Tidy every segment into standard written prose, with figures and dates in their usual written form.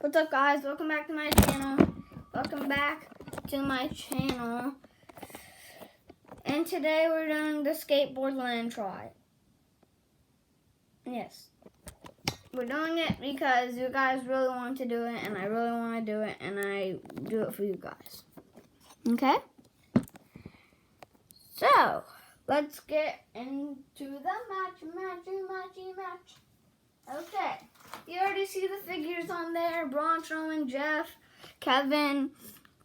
What's up, guys? Welcome back to my channel. And today we're doing the skateboard land try. Yes. We're doing it because you guys really want to do it, and I really want to do it, and I do it for you guys. Okay? So, let's get into the match. Okay. You already see the figures on there. Braun, Strowman, Jeff, Kevin,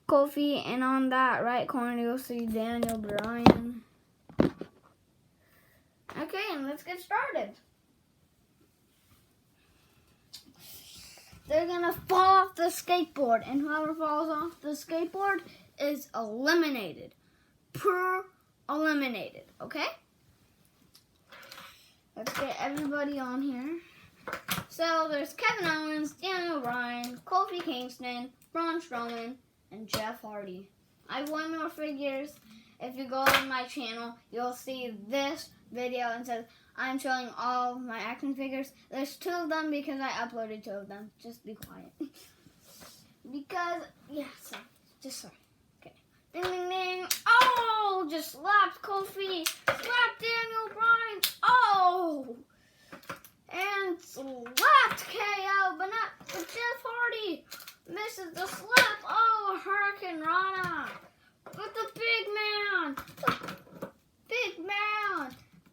Kofi, and on that right corner you'll see Daniel Bryan. Okay, and let's get started. They're gonna fall off the skateboard, and whoever falls off the skateboard is eliminated. Eliminated, okay? Let's get everybody on here. So there's Kevin Owens, Daniel Bryan, Kofi Kingston, Braun Strowman, and Jeff Hardy. I have one more figures. If you go on my channel, you'll see this video and says I'm showing all of my action figures. There's 2 of them because I uploaded 2 of them. Just be quiet. Because, yeah, sorry. Just sorry. Okay. Ding, ding, ding. Oh, just slapped Kofi. Slapped Daniel Bryan. Oh. And slapped KO, but Jeff Hardy misses the slap. Oh, Hurricane Rana. But the big man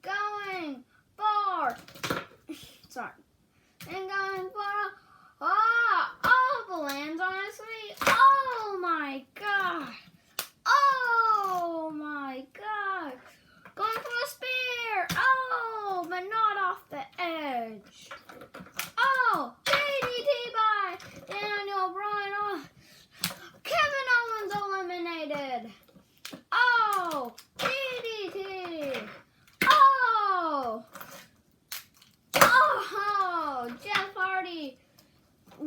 going for, sorry, and going for, but lands on his feet. Oh my God. Going for a spear. Oh, but not off the edge. Oh, DDT by Daniel Bryan. Oh, Kevin Owens eliminated. Oh, DDT. Oh, Jeff Hardy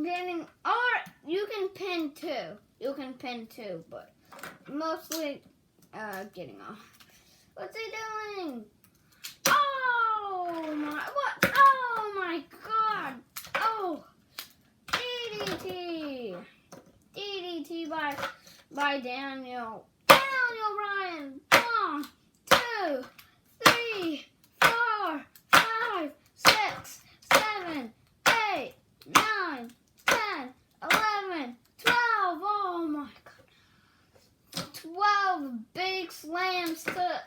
getting, or you can pin 2. You can pin 2, but mostly getting off. What's he doing? Oh my God. Oh, DDT by Daniel Bryan. 1, 2, 3, 4, 5, 6, 7, 8, 9, 10, 11, 12. Oh my God. 12 big slams to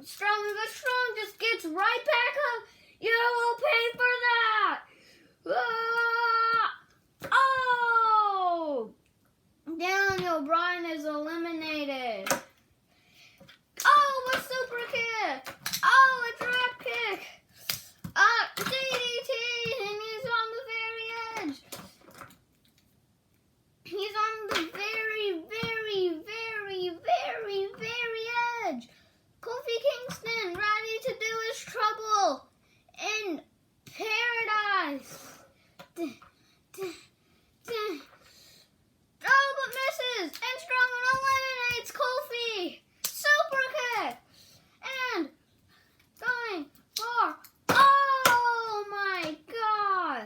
Strowman, but Strowman just gets right back up. You will pay for that. Oh! Daniel Bryan is eliminated. Oh, a super kick. Oh, a drop kick. DDT, and he's on the very edge. He's on the very edge. Kofi Kingston ready to do his trouble in paradise. Oh, but misses. And Strowman eliminates Kofi. Super kick. And going for, oh my God,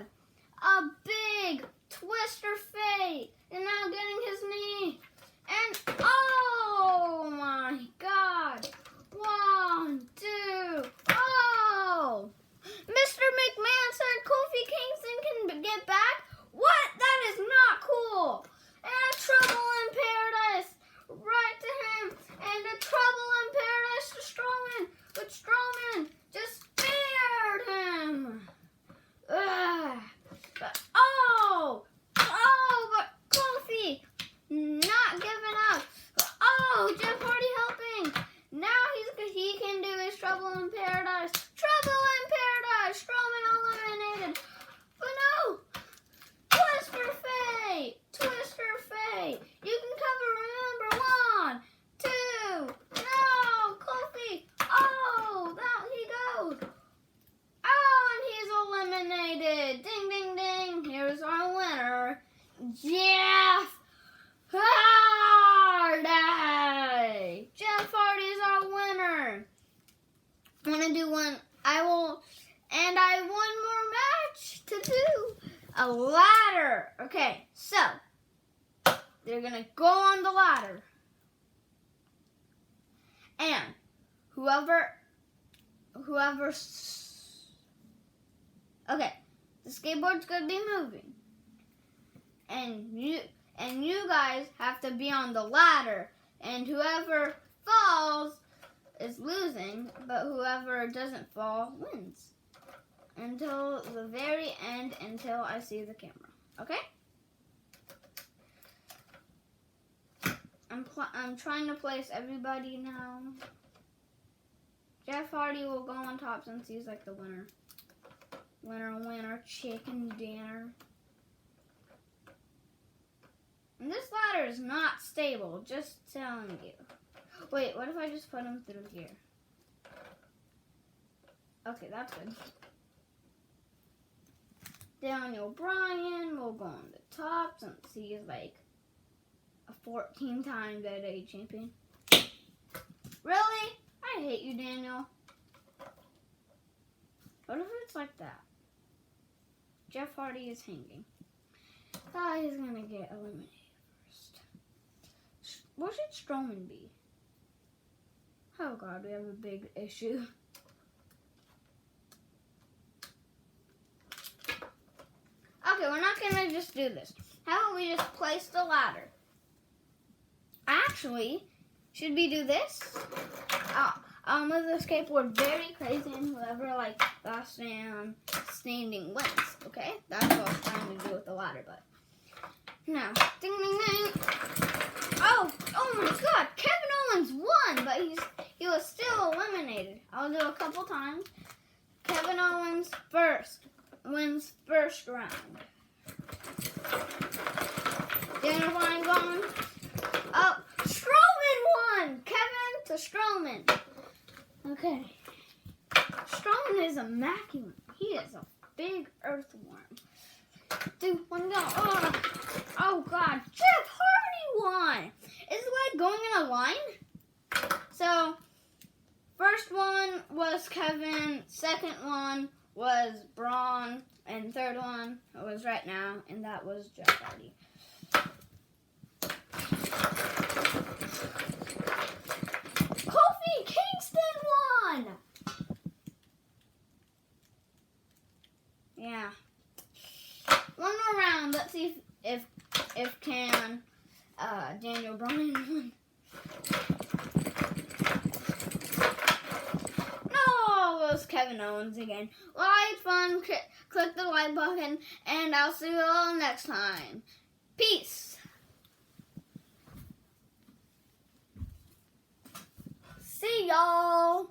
a big twister fate. And now getting his knee. And oh my God. 1, 2, oh! Mr. McMahon said Kofi Kingston can get back? What? That is not cool! And trouble in paradise right to him. And a trouble in paradise to Strowman. But Strowman just spared him. But Kofi not giving up. Oh, Jeff Hardy helping. Now he can do his trouble in paradise. Trouble in paradise. Strowman eliminated. But no. Twister fate. You can cover, remember. 1, 2. No. Kofi. Oh, that he goes. Oh, and he's eliminated. Ding, ding, ding. Here's our winner. Jeff Hardy. Jeff Hardy is our winner. I want to do one. I have one more match to do. A ladder. Okay. Okay, so they're gonna go on the ladder, and okay, the skateboard's gonna be moving, and you guys have to be on the ladder, and whoever falls is losing, but whoever doesn't fall wins until the very end, until I see the camera. Okay? I'm trying to place everybody now. Jeff Hardy will go on top since he's like the winner. Winner, chicken dinner. And this ladder is not stable, just telling you. Wait, what if I just put him through here? Okay, that's good. Daniel Bryan will go on the top since he is like a 14-time WWE champion. Really? I hate you, Daniel. What if it's like that? Jeff Hardy is hanging. He's gonna get eliminated first. What should Strowman be? Oh God, we have a big issue. Okay, we're not gonna just do this. How about we just place the ladder? Actually, should we do this? I'll move the skateboard very crazy, and whoever like last man standing wins. Okay, that's what I was trying to do with the ladder, but no. Ding ding ding. Oh my God! Kevin Owens won, but he was still eliminated. I'll do a couple times. Kevin Owens wins first round. Daniel Bryan gone. Oh, Strowman won. Kevin to Strowman. Okay. Strowman is immaculate. He is a big earthworm. 2, 1, go. Oh God. Jeff Hardy won. Is it like going in a line? So, first one was Kevin. Second one was Braun. And third one was right now. And that was Jeff Hardy. Kofi Kingston won! Yeah. One more round. Let's see if can Daniel Bryan win. No, it was Kevin Owens again. Well, I had fun. Click the like button, and I'll see you all next time. Peace. See y'all.